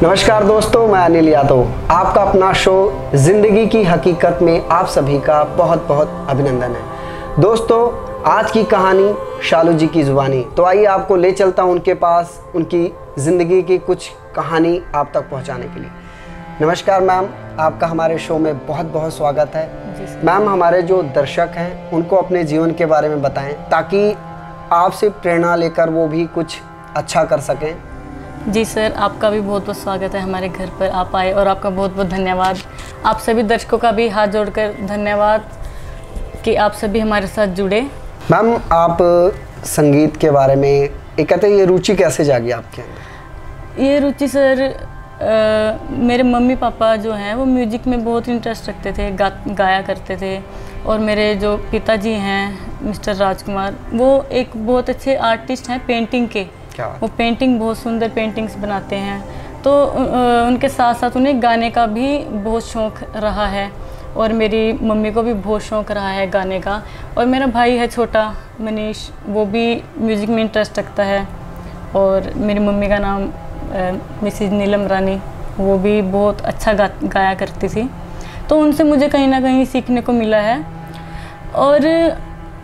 नमस्कार दोस्तों, मैं अनिल यादव। आपका अपना शो जिंदगी की हकीकत में आप सभी का बहुत बहुत अभिनंदन है। दोस्तों, आज की कहानी शालू जी की जुबानी। तो आइए आपको ले चलता हूं उनके पास, उनकी ज़िंदगी की कुछ कहानी आप तक पहुंचाने के लिए। नमस्कार मैम, आपका हमारे शो में बहुत बहुत स्वागत है। मैम, हमारे जो दर्शक हैं उनको अपने जीवन के बारे में बताएं ताकि आपसे प्रेरणा लेकर वो भी कुछ अच्छा कर सकें। जी सर, आपका भी बहुत बहुत स्वागत है। हमारे घर पर आप आए और आपका बहुत बहुत धन्यवाद। आप सभी दर्शकों का भी हाथ जोड़कर धन्यवाद कि आप सभी हमारे साथ जुड़े। मैम, आप संगीत के बारे में ये कहते हैं, ये रुचि कैसे जागी आपके अंदर? ये रुचि सर, मेरे मम्मी पापा जो हैं वो म्यूजिक में बहुत इंटरेस्ट रखते थे, गाया करते थे। और मेरे जो पिताजी हैं मिस्टर राजकुमार, वो एक बहुत अच्छे आर्टिस्ट हैं पेंटिंग के। वो पेंटिंग, बहुत सुंदर पेंटिंग्स बनाते हैं। तो उनके साथ साथ उन्हें गाने का भी बहुत शौक़ रहा है और मेरी मम्मी को भी बहुत शौक़ रहा है गाने का। और मेरा भाई है छोटा मनीष, वो भी म्यूज़िक में इंटरेस्ट रखता है। और मेरी मम्मी का नाम मिसेज नीलम रानी, वो भी बहुत अच्छा गाया करती थी। तो उनसे मुझे कहीं ना कहीं सीखने को मिला है। और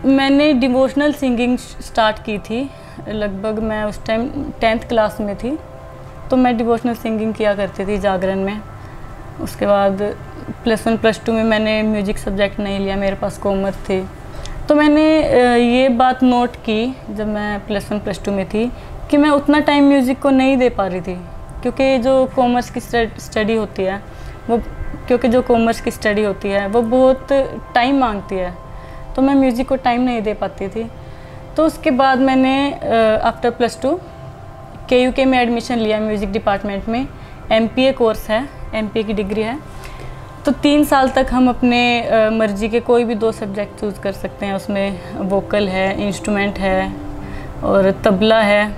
मैंने डिवोशनल सिंगिंग स्टार्ट की थी, लगभग मैं उस टाइम 10th क्लास में थी। तो मैं डिवोशनल सिंगिंग किया करती थी जागरण में। उसके बाद +1 +2 में मैंने म्यूजिक सब्जेक्ट नहीं लिया, मेरे पास कॉमर्स थी। तो मैंने ये बात नोट की जब मैं +1 +2 में थी कि मैं उतना टाइम म्यूज़िक को नहीं दे पा रही थी, क्योंकि जो कॉमर्स की स्टडी होती है वो बहुत टाइम मांगती है। तो मैं म्यूज़िक को टाइम नहीं दे पाती थी। तो उसके बाद मैंने आफ्टर +2 KUK में एडमिशन लिया म्यूज़िक डिपार्टमेंट में। MPA कोर्स है, MPA की डिग्री है। तो 3 साल तक हम अपने मर्जी के कोई भी 2 सब्जेक्ट चूज़ कर सकते हैं। उसमें वोकल है, इंस्ट्रूमेंट है और तबला है,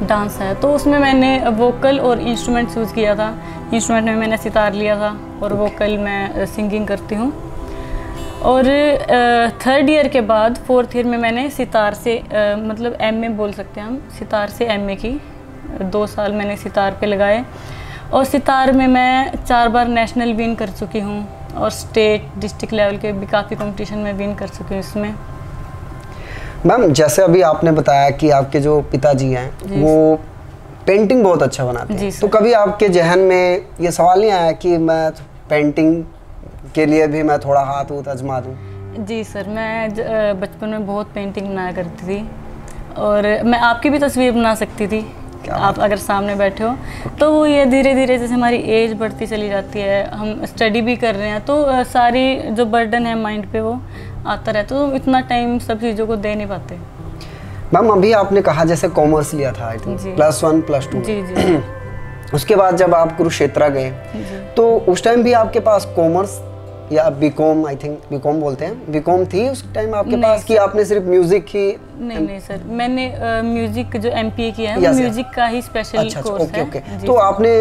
डांस है। तो उसमें मैंने वोकल और इंस्ट्रूमेंट चूज़ किया था। इंस्ट्रूमेंट में मैंने सितार लिया था और वोकल में सिंगिंग करती हूँ। और 3rd ईयर के बाद 4th ईयर में मैंने सितार से मतलब MA बोल सकते हैं हम, सितार से MA की। 2 साल मैंने सितार पे लगाए और सितार में मैं 4 बार नेशनल विन कर चुकी हूँ और स्टेट डिस्ट्रिक्ट लेवल के भी काफ़ी कंपटीशन में विन कर चुकी हूँ इसमें। मैम, जैसे अभी आपने बताया कि आपके जो पिताजी हैं वो पेंटिंग बहुत अच्छा बनाते हैं, तो कभी आपके जहन में ये सवाल नहीं आया कि मैं पेंटिंग के लिए भी मैं थोड़ा हाथ आजमा दूँ? जी सर, मैं बचपन में बहुत पेंटिंग बनाया करती थी और मैं आपकी भी तस्वीर बना सकती थी, आप अगर सामने बैठे हो। तो वो ये धीरे धीरे जैसे हमारी एज बढ़ती चली जाती है, हम स्टडी भी कर रहे हैं, तो सारी जो बर्डन है माइंड पे वो आता रहता है। तो इतना टाइम सब चीज़ों को दे नहीं पाते। मैम, अभी आपने कहा जैसे कॉमर्स लिया था, आई थिंक +1 +2। जी जी। उसके बाद जब आप कुरुक्षेत्र गए तो उस टाइम भी आपके पास कॉमर्स या बीकॉम, आई थिंक बीकॉम बोलते हैं, बीकॉम थी उस टाइम आपके पास कि आपने सिर्फ म्यूजिक ही? नहीं सर, मैंने म्यूजिक जो MPA किया है वो म्यूजिक का ही स्पेशल कोर्स है। ओके। तो आपने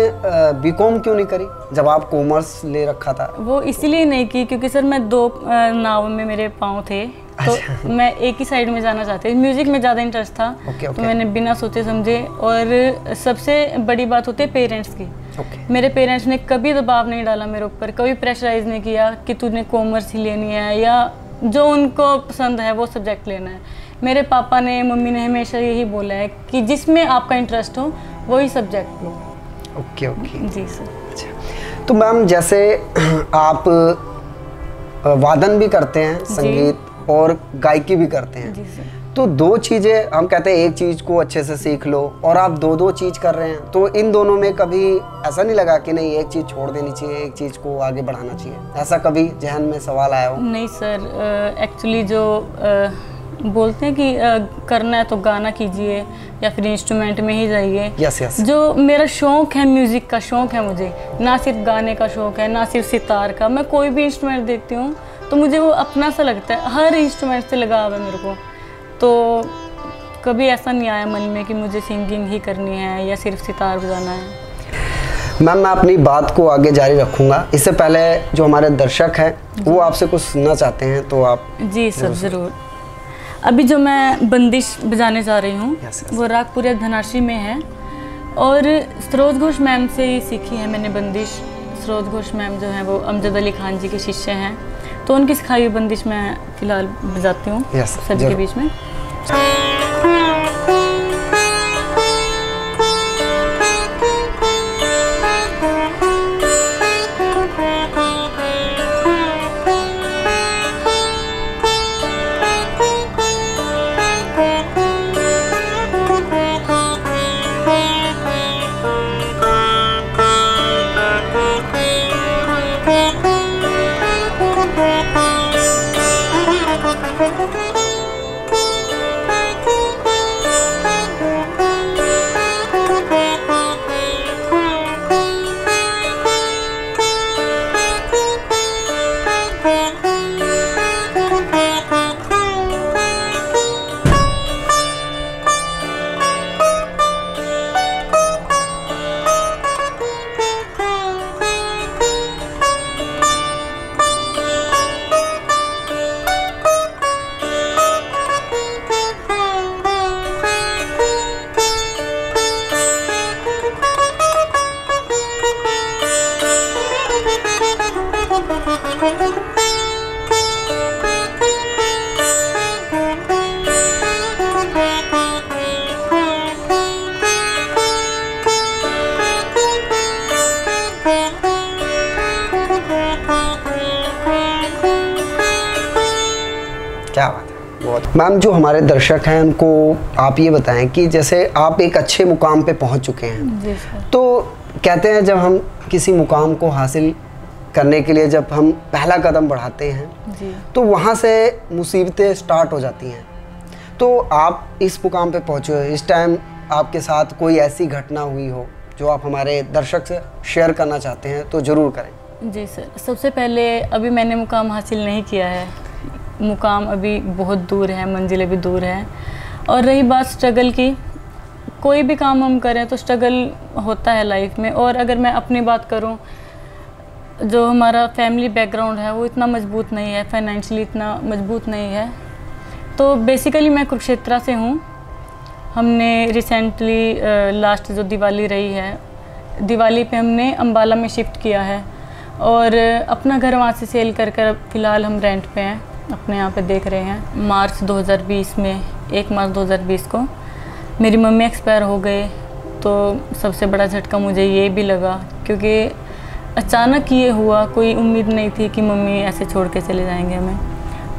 बीकॉम क्यों नहीं करी जब आप कॉमर्स ले रखा था? वो इसलिए नहीं की क्योंकि सर मैं 2 नाव में मेरे पाँव थे। तो मैं एक ही साइड में जाना चाहती थी, म्यूजिक में ज़्यादा इंटरेस्ट था। तो मैंने बिना सोचे समझे, और सबसे बड़ी बात होती है पेरेंट्स की। मेरे पेरेंट्स ने कभी दबाव नहीं डाला मेरे ऊपर, कभी प्रेशराइज नहीं किया कि तूने कॉमर्स ही लेनी है या जो उनको पसंद है वो सब्जेक्ट लेना है। मेरे पापा ने, मम्मी ने हमेशा यही बोला है कि जिसमें आपका इंटरेस्ट हो वही सब्जेक्ट लो। Okay okay. जी सर। अच्छा, तो मैम जैसे आप वादन भी करते हैं, संगीत और गायकी भी करते हैं, जी सर। तो दो चीज़ें हम कहते हैं एक चीज़ को अच्छे से सीख लो, और आप दो चीज़ कर रहे हैं, तो इन दोनों में कभी ऐसा नहीं लगा कि नहीं एक चीज़ छोड़ देनी चाहिए, एक चीज़ को आगे बढ़ाना चाहिए, ऐसा कभी जहन में सवाल आया हो? नहीं सर, एक्चुअली जो बोलते हैं कि करना है तो गाना कीजिए या फिर इंस्ट्रूमेंट में ही जाइए। Yes yes. जो मेरा शौक़ है, म्यूज़िक का शौक़ है मुझे, ना सिर्फ गाने का शौक़ है, ना सिर्फ सितार का। मैं कोई भी इंस्ट्रूमेंट देखती हूँ तो मुझे वो अपना सा लगता है, हर इंस्ट्रूमेंट से लगाव है मेरे को। तो कभी ऐसा नहीं आया मन में कि मुझे सिंगिंग ही करनी है या सिर्फ सितार बजाना है। मैम मैं अपनी बात को आगे जारी रखूँगा, इससे पहले जो हमारे दर्शक हैं वो आपसे कुछ सुनना चाहते हैं, तो आप। जी सर ज़रूर। अभी जो मैं बंदिश बजाने जा रही हूँ वो राग पूरे धनाशी में है, और सरोज घोष मैम से ही सीखी है मैंने बंदिश। सरोज घोष मैम जो है वो अमजद अली खान जी के शिष्य हैं, तो उनकी सिखाई हुई बंदिश मैं फ़िलहाल बजाती हूँ सभी के बीच में। क्या बात है, बहुत। मैम जो हमारे दर्शक हैं उनको आप ये बताएं कि जैसे आप एक अच्छे मुकाम पे पहुंच चुके हैं, जी सर। तो कहते हैं जब हम किसी मुकाम को हासिल करने के लिए जब हम पहला कदम बढ़ाते हैं जी, तो वहाँ से मुसीबतें स्टार्ट हो जाती हैं। तो आप इस मुकाम पे पहुँचे हो, इस टाइम आपके साथ कोई ऐसी घटना हुई हो जो आप हमारे दर्शक से शेयर करना चाहते हैं तो ज़रूर करें। जी सर। सबसे पहले अभी मैंने मुकाम हासिल नहीं किया है, मुकाम अभी बहुत दूर है, मंजिल अभी दूर है। और रही बात स्ट्रगल की, कोई भी काम हम करें तो स्ट्रगल होता है लाइफ में। और अगर मैं अपनी बात करूं, जो हमारा फैमिली बैकग्राउंड है वो इतना मजबूत नहीं है, फाइनेंशियली इतना मजबूत नहीं है। तो बेसिकली मैं कुरुक्षेत्र से हूँ। हमने रिसेंटली लास्ट जो दिवाली रही है, दिवाली पे हमने अम्बाला में शिफ्ट किया है, और अपना घर वहाँ से सेल कर फ़िलहाल हम रेंट पे हैं, अपने यहाँ पे देख रहे हैं। मार्च 2020 में 1 मार्च 2020 को मेरी मम्मी एक्सपायर हो गए। तो सबसे बड़ा झटका मुझे ये भी लगा, क्योंकि अचानक ये हुआ, कोई उम्मीद नहीं थी कि मम्मी ऐसे छोड़ के चले जाएंगे हमें।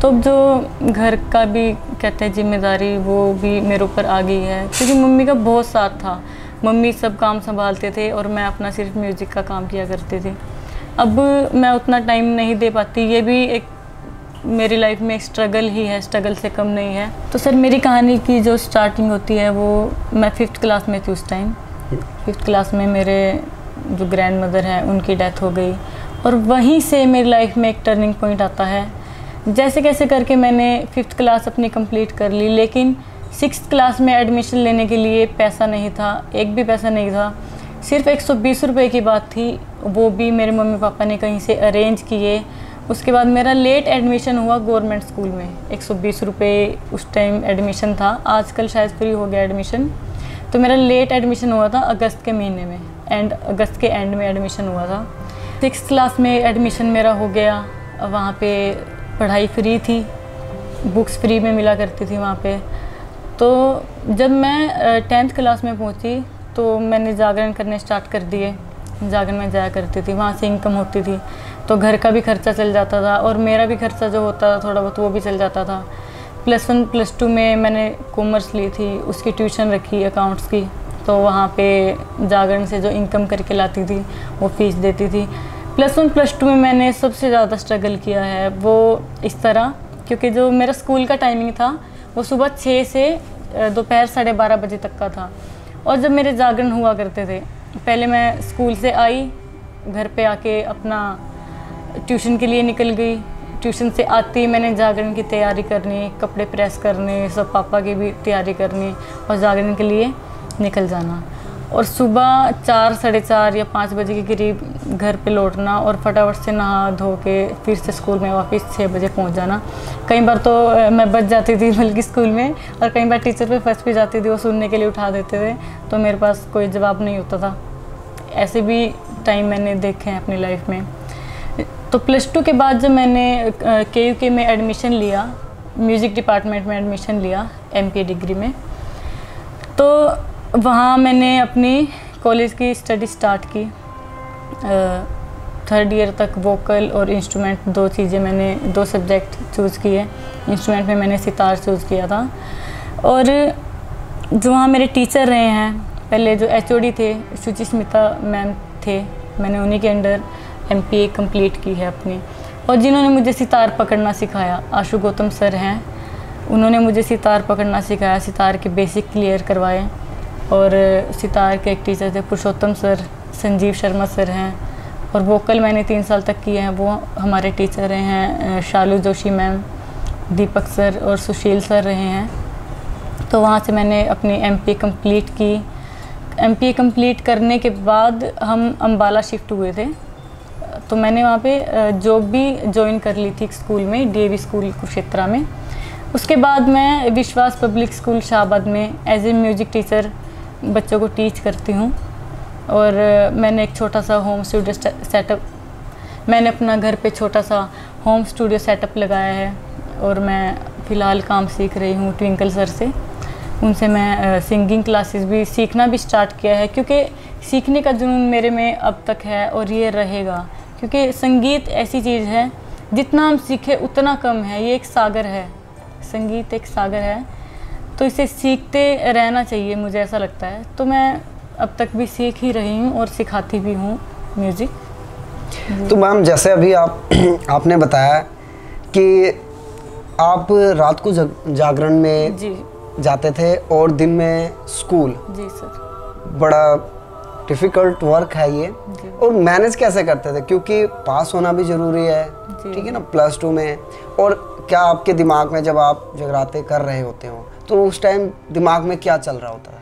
तो अब जो घर का भी कहते हैं जिम्मेदारी, वो भी मेरे ऊपर आ गई है, क्योंकि मम्मी का बहुत साथ था। मम्मी सब काम संभालते थे और मैं अपना सिर्फ म्यूज़िक का काम किया करती थी। अब मैं उतना टाइम नहीं दे पाती, ये भी एक मेरी लाइफ में एक स्ट्रगल ही है, स्ट्रगल से कम नहीं है। तो सर मेरी कहानी की जो स्टार्टिंग होती है वो मैं 5th क्लास में थी उस टाइम। 5th क्लास में मेरे जो ग्रैंड मदर हैं उनकी डेथ हो गई, और वहीं से मेरी लाइफ में एक टर्निंग पॉइंट आता है। जैसे कैसे करके मैंने 5th क्लास अपनी कंप्लीट कर ली, लेकिन 6th क्लास में एडमिशन लेने के लिए पैसा नहीं था, एक भी पैसा नहीं था। सिर्फ 120 रुपये की बात थी, वो भी मेरे मम्मी पापा ने कहीं से अरेंज किए। उसके बाद मेरा लेट एडमिशन हुआ गवर्नमेंट स्कूल में। 120 रुपये उस टाइम एडमिशन था, आजकल शायद फ्री हो गया एडमिशन। तो मेरा लेट एडमिशन हुआ था अगस्त के महीने में, अगस्त के एंड में एडमिशन हुआ था। 6th क्लास में एडमिशन मेरा हो गया। वहाँ पे पढ़ाई फ्री थी, बुक्स फ्री में मिला करती थी वहाँ पे। तो जब मैं 10th क्लास में पहुँची तो मैंने जागरण करने स्टार्ट कर दिए। जागरण में जाया करती थी, वहाँ से इनकम होती थी, तो घर का भी खर्चा चल जाता था और मेरा भी खर्चा जो होता था थोड़ा बहुत वो भी चल जाता था। +1 +2 में मैंने कॉमर्स ली थी, उसकी ट्यूशन रखी अकाउंट्स की, तो वहाँ पे जागरण से जो इनकम करके लाती थी वो फीस देती थी। +1 +2 में मैंने सबसे ज़्यादा स्ट्रगल किया है वो इस तरह, क्योंकि जो मेरा स्कूल का टाइमिंग था वो सुबह 6 से दोपहर 12:30 बजे तक का था। और जब मेरे जागरण हुआ करते थे, पहले मैं स्कूल से आई, घर पे आके अपना ट्यूशन के लिए निकल गई। ट्यूशन से आती मैंने जागरण की तैयारी करनी, कपड़े प्रेस करने, सब पापा की भी तैयारी करनी और जागरण के लिए निकल जाना। और सुबह 4, 4:30 या 5 बजे के करीब घर पे लौटना और फटाफट से नहा धो के फिर से स्कूल में वापस 6 बजे पहुंच जाना। कई बार तो मैं बच जाती थी बल्कि स्कूल में, और कई बार टीचर पे फंस भी जाती थी, वो सुनने के लिए उठा देते थे, तो मेरे पास कोई जवाब नहीं होता था। ऐसे भी टाइम मैंने देखे हैं अपनी लाइफ में। तो +2 के बाद जब मैंने KUK में एडमिशन लिया, म्यूज़िक डिपार्टमेंट में एडमिशन लिया MPA डिग्री में, तो वहाँ मैंने अपनी कॉलेज की स्टडी स्टार्ट की। 3rd ईयर तक वोकल और इंस्ट्रूमेंट 2 चीज़ें मैंने 2 सब्जेक्ट चूज़ किए। इंस्ट्रूमेंट में मैंने सितार चूज़ किया था। और जो वहाँ मेरे टीचर रहे हैं, पहले जो HOD थे सुचिस्मिता मैम थे, मैंने उन्हीं के अंडर MPA कंप्लीट की है अपनी। और जिन्होंने मुझे सितार पकड़ना सिखाया, आशु गौतम सर हैं, उन्होंने मुझे सितार पकड़ना सिखाया, सितार के बेसिक क्लियर करवाए। और सितार के एक टीचर थे पुरुषोत्तम सर, संजीव शर्मा सर हैं। और वोकल मैंने 3 साल तक किए हैं, वो हमारे टीचर रहे हैं शालू जोशी मैम, दीपक सर और सुशील सर रहे हैं। तो वहाँ से मैंने अपनी MPA कंप्लीट की। MPA कंप्लीट करने के बाद हम अम्बाला शिफ्ट हुए थे, तो मैंने वहाँ पे जॉब भी ज्वाइन कर ली थी स्कूल में, DAV स्कूल कुरुक्षेत्रा में। उसके बाद मैं विश्वास पब्लिक स्कूल शाहबाद में एज ए म्यूज़िक टीचर बच्चों को टीच करती हूँ। और मैंने एक छोटा सा होम स्टूडियो सेटअप, मैंने अपना घर पे छोटा सा होम स्टूडियो सेटअप लगाया है। और मैं फ़िलहाल काम सीख रही हूँ ट्विंकल सर से, उनसे मैं सिंगिंग क्लासेस भी सीखना भी स्टार्ट किया है, क्योंकि सीखने का जुनून मेरे में अब तक है और ये रहेगा। क्योंकि संगीत ऐसी चीज़ है, जितना हम सीखें उतना कम है। ये एक सागर है, संगीत एक सागर है, तो इसे सीखते रहना चाहिए, मुझे ऐसा लगता है। तो मैं अब तक भी सीख ही रही हूँ और सिखाती भी हूँ म्यूज़िक। तो मैम, जैसे अभी आपने बताया कि आप रात को जागरण में जी जाते थे और दिन में स्कूल। जी सर। बड़ा डिफ़िकल्ट वर्क है ये। और मैनेज कैसे करते थे, क्योंकि पास होना भी ज़रूरी है, ठीक है ना, +2 में। और क्या आपके दिमाग में जब आप जगराते कर रहे होते हो तो उस टाइम दिमाग में क्या चल रहा होता है?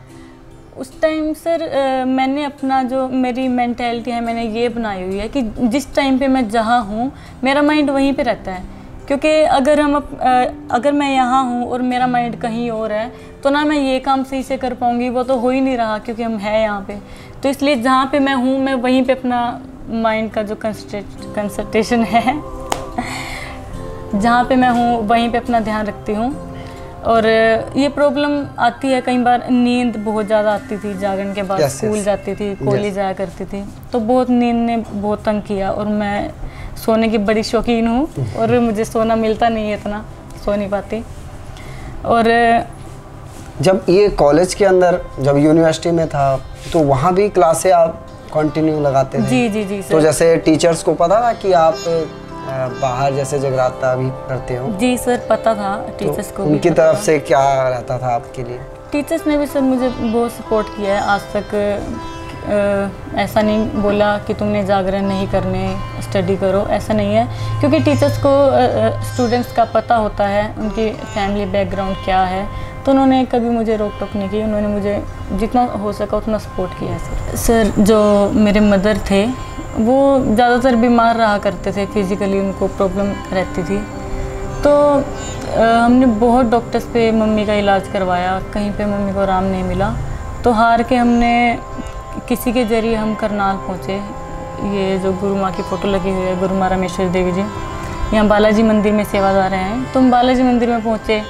उस टाइम सर मैंने अपना जो मेरी मेंटालिटी है, मैंने ये बनाई हुई है कि जिस टाइम पे मैं जहाँ हूँ मेरा माइंड वहीं पे रहता है। क्योंकि अगर मैं यहाँ हूँ और मेरा माइंड कहीं और है, तो ना मैं ये काम सही से कर पाऊँगी, वो तो हो ही नहीं रहा क्योंकि हम हैं यहाँ पे। तो इसलिए जहाँ पे मैं हूँ मैं वहीं पे अपना माइंड का जो कंसंट्रेशन है जहाँ पे मैं हूँ वहीं पे अपना ध्यान रखती हूँ। और ये प्रॉब्लम आती है कई बार, नींद बहुत ज़्यादा आती थी जागरण के बाद। स्कूल जाती थी, कॉलेज जाया करती थी, तो बहुत नींद ने बहुत तंग किया। और मैं सोने की बड़ी शौकीन हूँ और मुझे सोना मिलता नहीं है, इतना सो नहीं पाती। और जब ये कॉलेज के अंदर, जब यूनिवर्सिटी में था, तो वहाँ भी क्लासें आप कंटिन्यू लगाते थे? जी जी जी सर। तो जैसे टीचर्स को पता था कि आप बाहर जैसे जगराता भी करते हो? जी सर, पता था टीचर्स को। उनकी तरफ से क्या रहता था आपके लिए? टीचर्स ने भी सर मुझे बहुत सपोर्ट किया है आज तक। ऐसा नहीं बोला कि तुमने जागरण नहीं करने, स्टडी करो, ऐसा नहीं है। क्योंकि टीचर्स को स्टूडेंट्स का पता होता है, उनकी फैमिली बैकग्राउंड क्या है, तो उन्होंने कभी मुझे रोक टोक नहीं की। उन्होंने मुझे जितना हो सका उतना सपोर्ट किया है सर। जो मेरे मदर थे वो ज़्यादातर बीमार रहा करते थे, फिज़िकली उनको प्रॉब्लम रहती थी। तो हमने बहुत डॉक्टर्स पे मम्मी का इलाज करवाया, कहीं पे मम्मी को आराम नहीं मिला। तो हार के हमने किसी के ज़रिए हम करनाल पहुँचे। ये जो गुरु माँ की फ़ोटो लगी हुई है, गुरु माँ रामेश्वर देवी जी, यहाँ बालाजी मंदिर में सेवादार हैं। तो हम बालाजी मंदिर में पहुँचे,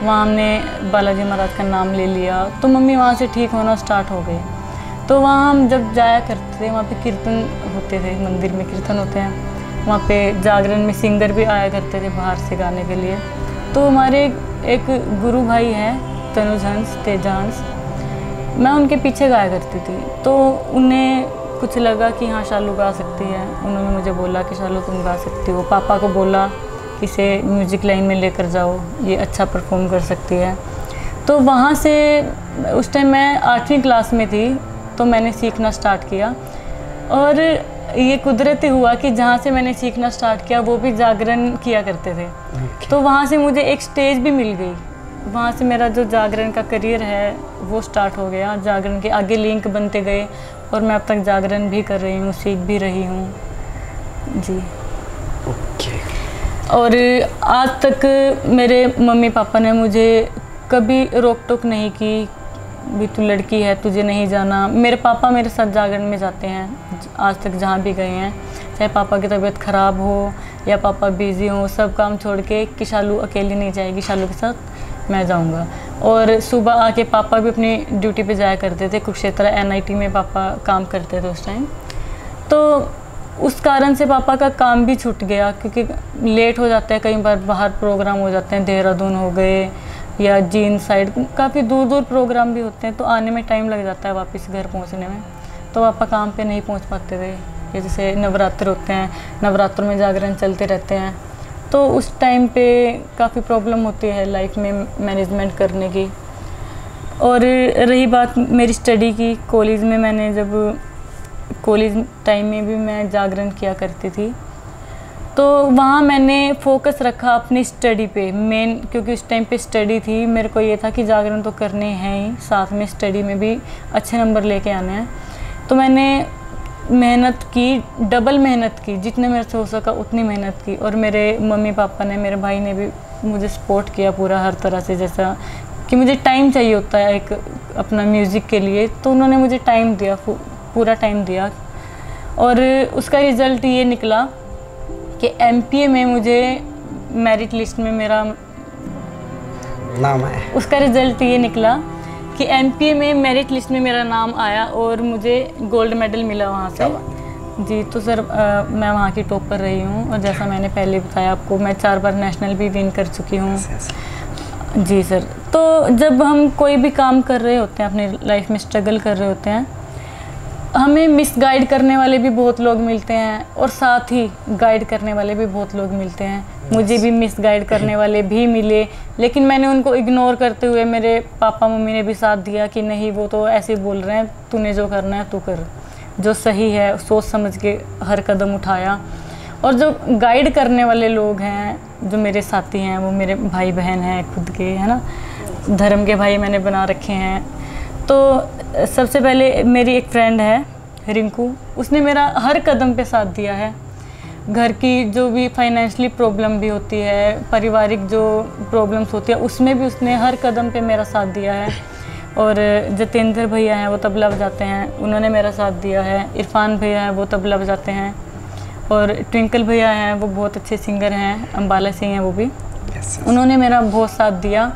वहाँ हमने बालाजी महाराज का नाम ले लिया, तो मम्मी वहाँ से ठीक होना स्टार्ट हो गई। तो वहाँ हम जब जाया करते थे, वहाँ पे कीर्तन होते थे, मंदिर में कीर्तन होते हैं, वहाँ पे जागरण में सिंगर भी आया करते थे बाहर से गाने के लिए। तो हमारे एक गुरु भाई हैं तनुज हंस, तेजांश, मैं उनके पीछे गाया करती थी। तो उन्हें कुछ लगा कि हाँ शालू गा सकती है, उन्होंने मुझे बोला कि शालू तुम गा सकती हो। पापा को बोला कि इसे म्यूज़िक लाइन में लेकर जाओ, ये अच्छा परफॉर्म कर सकती है। तो वहाँ से उस टाइम मैं 8वीं क्लास में थी, तो मैंने सीखना स्टार्ट किया। और ये कुदरती हुआ कि जहाँ से मैंने सीखना स्टार्ट किया वो भी जागरण किया करते थे। तो वहाँ से मुझे एक स्टेज भी मिल गई, वहाँ से मेरा जो जागरण का करियर है वो स्टार्ट हो गया। जागरण के आगे लिंक बनते गए और मैं अब तक जागरण भी कर रही हूँ, सीख भी रही हूँ जी। और आज तक मेरे मम्मी पापा ने मुझे कभी रोक टोक नहीं की, भी तू लड़की है तुझे नहीं जाना। मेरे पापा मेरे साथ जागरण में जाते हैं आज तक, जहाँ भी गए हैं, चाहे पापा की तबीयत ख़राब हो या पापा बिज़ी हो, सब काम छोड़ के कि शालू अकेली नहीं जाएगी, शालू के साथ मैं जाऊंगा। और सुबह आके पापा भी अपनी ड्यूटी पे जाया करते थे, कुरुक्षेत्र NIT में पापा काम करते थे उस टाइम। तो उस कारण से पापा का काम भी छूट गया, क्योंकि लेट हो जाता है, कई बार बाहर प्रोग्राम हो जाते हैं, देहरादून हो गए या जींद साइड, काफ़ी दूर दूर प्रोग्राम भी होते हैं, तो आने में टाइम लग जाता है वापस घर पहुँचने में। तो पापा काम पे नहीं पहुँच पाते थे। ये जैसे नवरात्र होते हैं, नवरात्रों में जागरण चलते रहते हैं, तो उस टाइम पे काफ़ी प्रॉब्लम होती है लाइफ में मैनेजमेंट करने की। और रही बात मेरी स्टडी की, कॉलेज में मैंने जब कॉलेज टाइम में भी मैं जागरण किया करती थी, तो वहाँ मैंने फोकस रखा अपनी स्टडी पे मेन, क्योंकि उस टाइम पे स्टडी थी। मेरे को ये था कि जागरण तो करने हैं ही, साथ में स्टडी में भी अच्छे नंबर लेके आने हैं। तो मैंने मेहनत की, डबल मेहनत की, जितने मेरे से हो सका उतनी मेहनत की। और मेरे मम्मी पापा ने, मेरे भाई ने भी मुझे सपोर्ट किया पूरा हर तरह से, जैसा कि मुझे टाइम चाहिए होता है एक अपना म्यूज़िक के लिए, तो उन्होंने मुझे टाइम दिया, पूरा टाइम दिया। और उसका रिज़ल्ट ये निकला कि MPA में मुझे मेरिट लिस्ट में मेरा नाम है। उसका रिज़ल्ट ये निकला कि MPA में मेरिट लिस्ट में मेरा नाम आया और मुझे गोल्ड मेडल मिला वहाँ से जी। तो सर मैं वहाँ की टॉपर रही हूँ, और जैसा मैंने पहले बताया आपको, मैं 4 बार नेशनल भी विन कर चुकी हूँ जी सर। तो जब हम कोई भी काम कर रहे होते हैं, अपनी लाइफ में स्ट्रगल कर रहे होते हैं, हमें मिसगाइड करने वाले भी बहुत लोग मिलते हैं और साथ ही गाइड करने वाले भी बहुत लोग मिलते हैं। मुझे भी मिसगाइड करने वाले भी मिले, लेकिन मैंने उनको इग्नोर करते हुए मेरे पापा मम्मी ने भी साथ दिया कि नहीं वो तो ऐसे बोल रहे हैं, तूने जो करना है तू कर, जो सही है सोच समझ के हर कदम उठाया। और जो गाइड करने वाले लोग हैं, जो मेरे साथी हैं, वो मेरे भाई बहन हैं खुद के, है ना, धर्म के भाई मैंने बना रखे हैं। तो सबसे पहले मेरी एक फ्रेंड है रिंकू, उसने मेरा हर कदम पे साथ दिया है। घर की जो भी फाइनेंशियली प्रॉब्लम भी होती है, पारिवारिक जो प्रॉब्लम्स होती है, उसमें भी उसने हर कदम पे मेरा साथ दिया है। और जितेंद्र भैया हैं, वो तबला बजाते हैं, उन्होंने मेरा साथ दिया है। इरफान भैया हैं, वो तबला बजाते हैं। और ट्विंकल भैया हैं, वो बहुत अच्छे सिंगर हैं, अम्बाला से हैं वो भी, उन्होंने मेरा बहुत साथ दिया।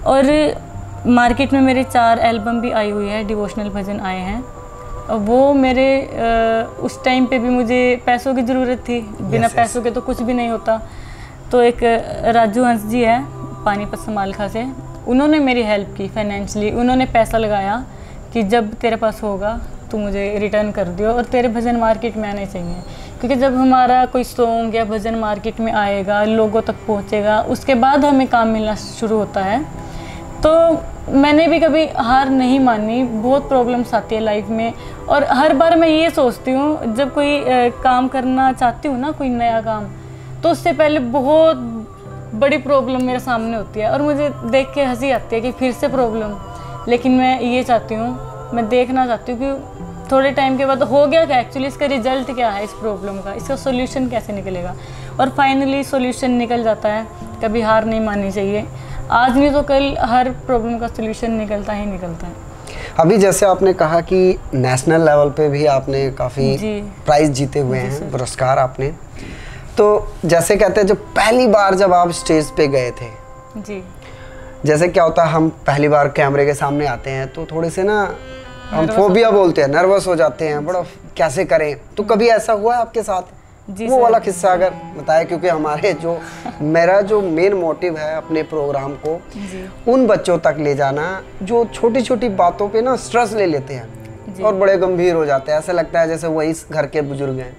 और मार्केट में मेरे 4 एल्बम भी आई हुई है, डिवोशनल भजन आए हैं। वो मेरे उस टाइम पे भी मुझे पैसों की ज़रूरत थी, बिना पैसों के तो कुछ भी नहीं होता। तो एक राजू हंस जी है पानीपत समालखा से, उन्होंने मेरी हेल्प की फाइनेंशियली। उन्होंने पैसा लगाया कि जब तेरे पास होगा तो मुझे रिटर्न कर दियो, और तेरे भजन मार्केट में आने चाहिए। क्योंकि जब हमारा कोई सॉन्ग या भजन मार्केट में आएगा, लोगों तक पहुंचेगा, उसके बाद हमें काम मिलना शुरू होता है। तो मैंने भी कभी हार नहीं मानी। बहुत प्रॉब्लम्स आती है लाइफ में, और हर बार मैं ये सोचती हूँ, जब कोई काम करना चाहती हूँ ना, कोई नया काम, तो उससे पहले बहुत बड़ी प्रॉब्लम मेरे सामने होती है और मुझे देख के हंसी आती है कि फिर से प्रॉब्लम। लेकिन मैं ये चाहती हूँ, मैं देखना चाहती हूँ कि थोड़े टाइम के बाद हो गया क्या, एक्चुअली इसका रिजल्ट क्या है इस प्रॉब्लम का, इसका सोल्यूशन कैसे निकलेगा। और फाइनली सोल्यूशन निकल जाता है। कभी हार नहीं माननी चाहिए, आज नहीं तो कल हर प्रॉब्लम का सोल्यूशन निकलता ही निकलता है। अभी जैसे आपने कहा कि नेशनल लेवल पे भी आपने काफ़ी प्राइज जीते हुए हैं, पुरस्कार आपने, तो जैसे कहते हैं जब पहली बार जब आप स्टेज पे गए थे जी, जैसे क्या होता है, हम पहली बार कैमरे के सामने आते हैं तो थोड़े से ना हम फोबिया बोलते हैं, नर्वस हो जाते हैं बड़ा, कैसे करें। तो कभी ऐसा हुआ है आपके साथ? वो वाला किस्सा अगर बताए, क्योंकि हमारे जो मेरा जो मेन मोटिव है अपने प्रोग्राम को उन बच्चों तक ले जाना जो छोटी छोटी बातों पे ना स्ट्रेस ले लेते हैं और बड़े गंभीर हो जाते हैं, ऐसा लगता है जैसे वही घर के बुजुर्ग हैं।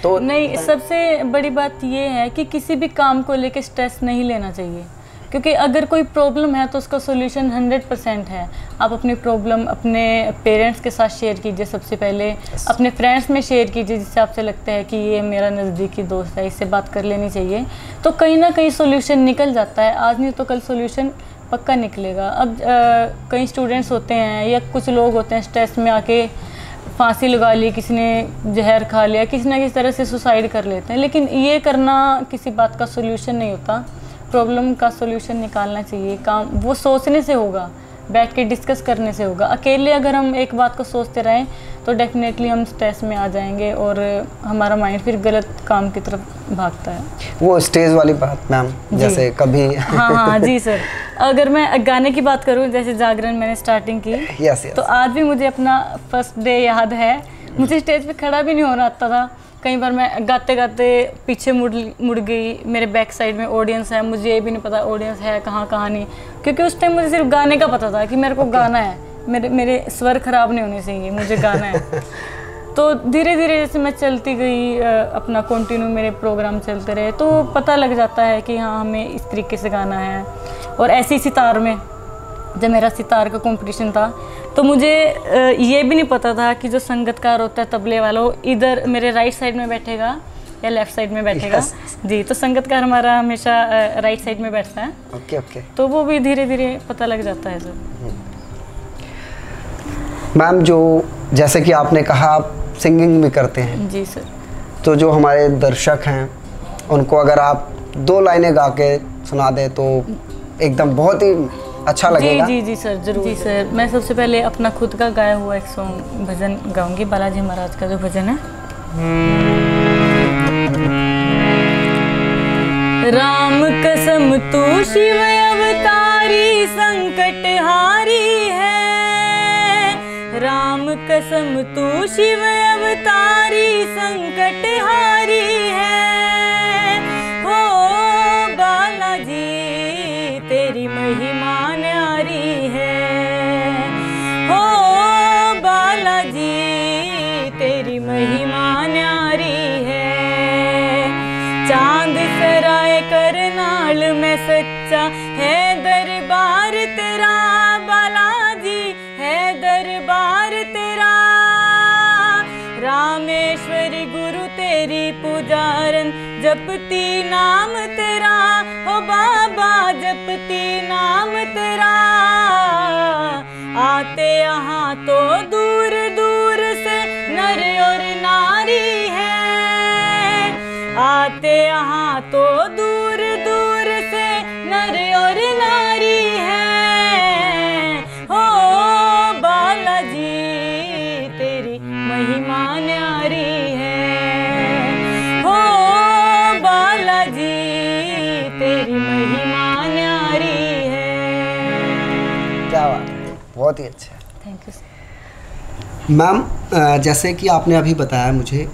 तो नहीं, सबसे बड़ी बात ये है कि किसी भी काम को लेके स्ट्रेस नहीं लेना चाहिए, क्योंकि अगर कोई प्रॉब्लम है तो उसका सॉल्यूशन 100% है। आप अपनी प्रॉब्लम अपने पेरेंट्स के साथ शेयर कीजिए, सबसे पहले अपने फ्रेंड्स में शेयर कीजिए जिससे आपसे लगता है कि ये मेरा नज़दीकी दोस्त है, इससे बात कर लेनी चाहिए, तो कहीं ना कहीं सॉल्यूशन निकल जाता है। आज नहीं तो कल सॉल्यूशन पक्का निकलेगा। अब कई स्टूडेंट्स होते हैं या कुछ लोग होते हैं स्ट्रेस में आके फांसी लगा ली, किसी ने जहर खा लिया, किसी ना किसी तरह से सुसाइड कर लेते हैं, लेकिन ये करना किसी बात का सॉल्यूशन नहीं होता। प्रॉब्लम का सॉल्यूशन निकालना चाहिए। काम वो सोचने से होगा, बैठ के डिस्कस करने से होगा। अकेले अगर हम एक बात को सोचते रहें तो डेफिनेटली हम स्ट्रेस में आ जाएंगे और हमारा माइंड फिर गलत काम की तरफ भागता है। वो स्टेज वाली बात मैम, जैसे कभी हाँ जी सर, अगर मैं गाने की बात करूँ, जैसे जागरण मैंने स्टार्टिंग की, यस। तो आज भी मुझे अपना फर्स्ट डे याद है। मुझे स्टेज पे खड़ा भी नहीं होना आता था। कई बार मैं गाते गाते पीछे मुड़ गई, मेरे बैक साइड में ऑडियंस है, मुझे ये भी नहीं पता ऑडियंस है कहाँ नहीं, क्योंकि उस टाइम मुझे सिर्फ गाने का पता था कि मेरे को गाना है, मेरे स्वर खराब नहीं होने चाहिए, मुझे गाना है। तो धीरे धीरे जैसे मैं चलती गई, अपना कंटिन्यू मेरे प्रोग्राम चलते रहे, तो पता लग जाता है कि हाँ हमें इस तरीके से गाना है। और ऐसी सितार में जब मेरा सितार का कंपटीशन था तो मुझे ये भी नहीं पता था कि जो संगतकार होता है तबले वाला, वो इधर मेरे राइट साइड में बैठेगा या लेफ्ट साइड में बैठेगा। जी, तो संगतकार हमारा हमेशा राइट साइड में बैठता है। ओके। तो वो भी धीरे धीरे पता लग जाता है सर। मैम, जो जैसे कि आपने कहा आप सिंगिंग भी करते हैं। जी सर। तो जो हमारे दर्शक हैं उनको अगर आप 2 लाइनें गा के सुना दें तो एकदम बहुत ही अच्छा लगेगा। जी सर, जरूर। जी सर, मैं सबसे पहले अपना खुद का गाया हुआ एक सॉन्ग भजन गाऊंगी, बालाजी महाराज का जो भजन है। राम कसम तू शिव अवतारी संकट हारी है, राम कसम तू शिव अवतारी संकट हारी है, हो बालाजी तेरी महिमा न्यारी है, हो बालाजी तेरी महिमा न्यारी है, चांद सराय करनाल में सच्चा है दरबार तेरा, बालाजी है दरबार तेरा, रामेश्वरी गुरु तेरी पुजारन जपती नाम तेरा, हो बाबा जपती नाम तेरा, आते यहाँ तो दूर दूर से नर और नारी है, आते यहाँ तो दूर दूर से नर और नारी है, हो बालाजी तेरी महिमा न्यारी है, हो बालाजी तेरी महिमा न्यारी है। क्या बात है, बहुत ही अच्छा। थैंक यू मैम, जैसे कि आपने अभी बताया मुझे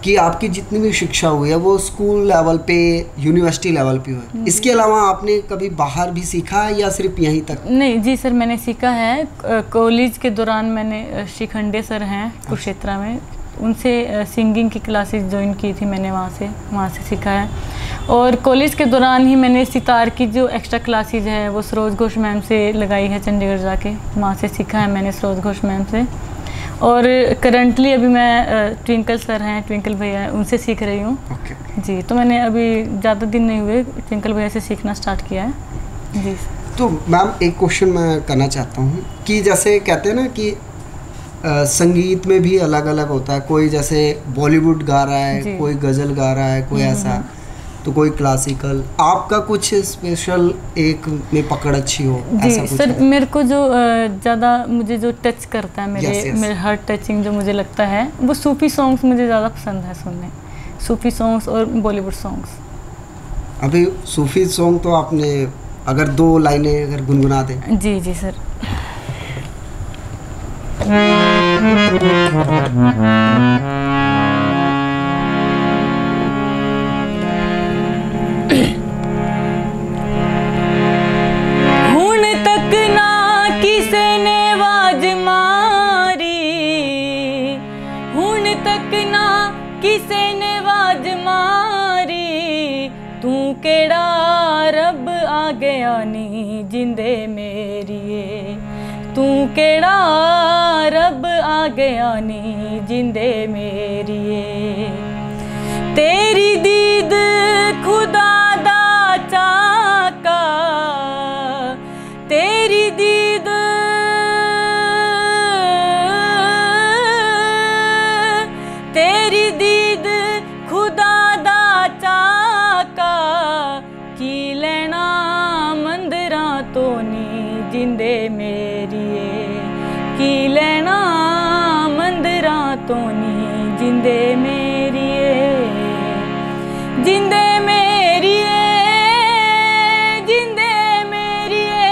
कि आपकी जितनी भी शिक्षा हुई है वो स्कूल लेवल पे, यूनिवर्सिटी लेवल पे हुई, इसके अलावा आपने कभी बाहर भी सीखा है या सिर्फ यहीं तक? नहीं जी सर, मैंने सीखा है। कॉलेज के दौरान मैंने शिखंडे सर हैं कुरुक्षेत्र में, उनसे सिंगिंग की क्लासेस ज्वाइन की थी मैंने, वहाँ से सीखा है। और कॉलेज के दौरान ही मैंने सितार की जो एक्स्ट्रा क्लासेज है वो सरोज घोष मैम से लगाई है चंडीगढ़ जाके, वहाँ से सीखा है मैंने सरोज घोष मैम से। और करंटली अभी मैं ट्विंकल सर हैं, ट्विंकल भैया हैं, उनसे सीख रही हूँ। जी, तो मैंने अभी ज़्यादा दिन नहीं हुए ट्विंकल भैया से सीखना स्टार्ट किया है। जी। तो मैम एक क्वेश्चन मैं करना चाहता हूँ कि जैसे कहते हैं ना कि संगीत में भी अलग अलग होता है, कोई जैसे बॉलीवुड गा रहा है, कोई गज़ल गा रहा है, कोई ऐसा, तो कोई क्लासिकल। आपका कुछ स्पेशल एक में पकड़ अच्छी हो जी ऐसा कुछ सर है? मेरे को जो ज़्यादा मुझे जो टच करता है मेरे हार्ट टचिंग जो मुझे लगता है वो सूफी सॉन्ग्स मुझे ज़्यादा पसंद है सुनने, सूफी सॉन्ग्स और बॉलीवुड सॉन्ग्स। अभी सूफी सॉन्ग तो आपने अगर 2 लाइनें अगर गुनगुना दें। जी सर। हुण तक ना किसे ने आवाज मारी, हुण तक ना किसे ने आवाज मारी, तू केड़ा रब आ गया नी जिंदे मेरिए, तू केड़ा रब आ गया नी जिंदे मेरिए। तेरी दीद खुदा दा चाका, तेरी दीद तेरी दीद खुदा दा चाका, की लेना मंदिरां तो नी जिंदे मेरिए, की लेना मंदिरां तो नी जिंदे मेरिए, जिंदे मेरिए, जिंदे मेरिए,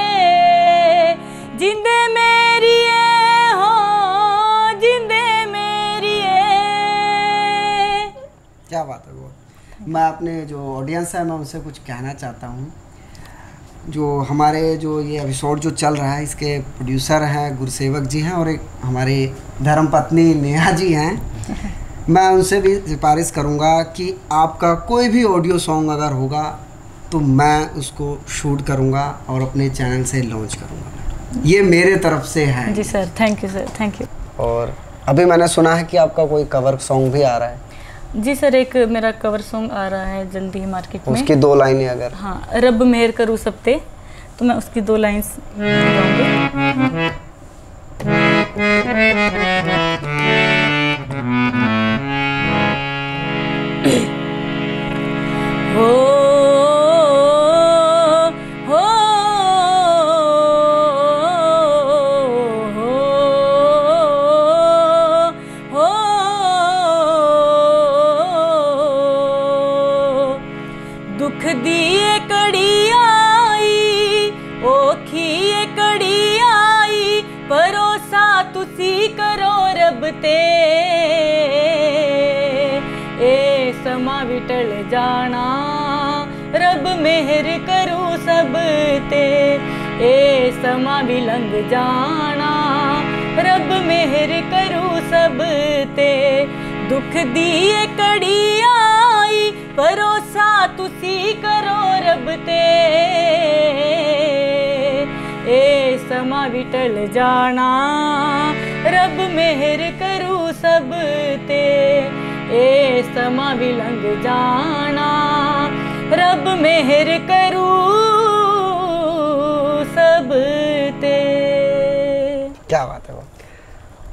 जिंदे मेरिए, हो जिंदे मेरिए। क्या बात है वो। मैं अपने जो ऑडियंस है मैं उनसे कुछ कहना चाहता हूँ। जो हमारे जो ये एपिसोड जो चल रहा है इसके प्रोड्यूसर हैं गुरसेवक जी हैं और एक हमारे धर्मपत्नी नेहा जी हैं। मैं उनसे भी सिफारिश करूँगा कि आपका कोई भी ऑडियो सॉन्ग अगर होगा तो मैं उसको शूट करूँगा और अपने चैनल से लॉन्च करूँगा। ये मेरे तरफ से है। जी sir, thank you sir, thank you. और अभी मैंने सुना है कि आपका कोई कवर सॉन्ग भी आ रहा है। जी सर, एक मेरा कवर सॉन्ग आ रहा है जल्दी ही मार्केट में। उसकी 2 लाइनें अगर। हाँ, रब मेहर करूँ सब ते, तो मैं उसकी 2 लाइन्स गाऊंगी। हो हो हो दुख दिए कड़ी आई, औखी कड़ी आई, भरोसा तुसी करो रब ते, ए समा भी टल जाना रब मेहर करूं सब ते, ए समा भी लंघ जाना रब मेहर करूं सब ते, दुख दिए कड़ी आई, भरोसा तुसी करो रब ते, ए समा भी टल जाना रब मेहर करूं सब ते, ए समा भी लंघ जाना रब मेहर करूं सब ते। क्या बात है वो।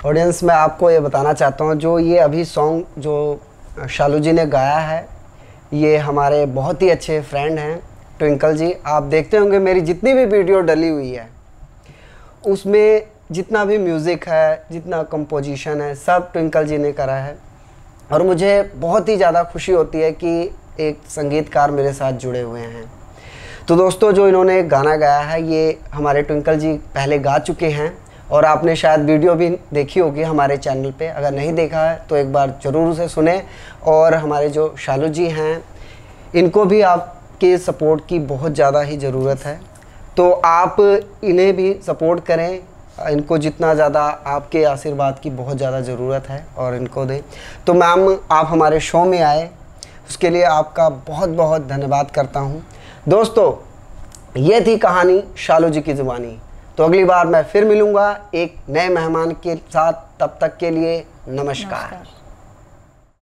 ऑडियंस मैं आपको ये बताना चाहता हूँ जो ये अभी सॉन्ग जो शालू जी ने गाया है ये हमारे बहुत ही अच्छे फ्रेंड हैं ट्विंकल जी। आप देखते होंगे मेरी जितनी भी वीडियो डली हुई है उसमें जितना भी म्यूज़िक है जितना कंपोजिशन है सब ट्विंकल जी ने करा है और मुझे बहुत ही ज़्यादा खुशी होती है कि एक संगीतकार मेरे साथ जुड़े हुए हैं। तो दोस्तों जो इन्होंने गाना गाया है ये हमारे ट्विंकल जी पहले गा चुके हैं और आपने शायद वीडियो भी देखी होगी हमारे चैनल पे। अगर नहीं देखा है तो एक बार ज़रूर उसे सुने। और हमारे जो शालू जी हैं इनको भी आपके सपोर्ट की बहुत ज़्यादा ही ज़रूरत है, तो आप इन्हें भी सपोर्ट करें। इनको जितना ज़्यादा आपके आशीर्वाद की बहुत ज़्यादा ज़रूरत है और इनको दें। तो मैम आप हमारे शो में आए उसके लिए आपका बहुत बहुत धन्यवाद करता हूँ। दोस्तों ये थी कहानी शालू जी की ज़ुबानी। तो अगली बार मैं फिर मिलूँगा एक नए मेहमान के साथ। तब तक के लिए नमस्कार।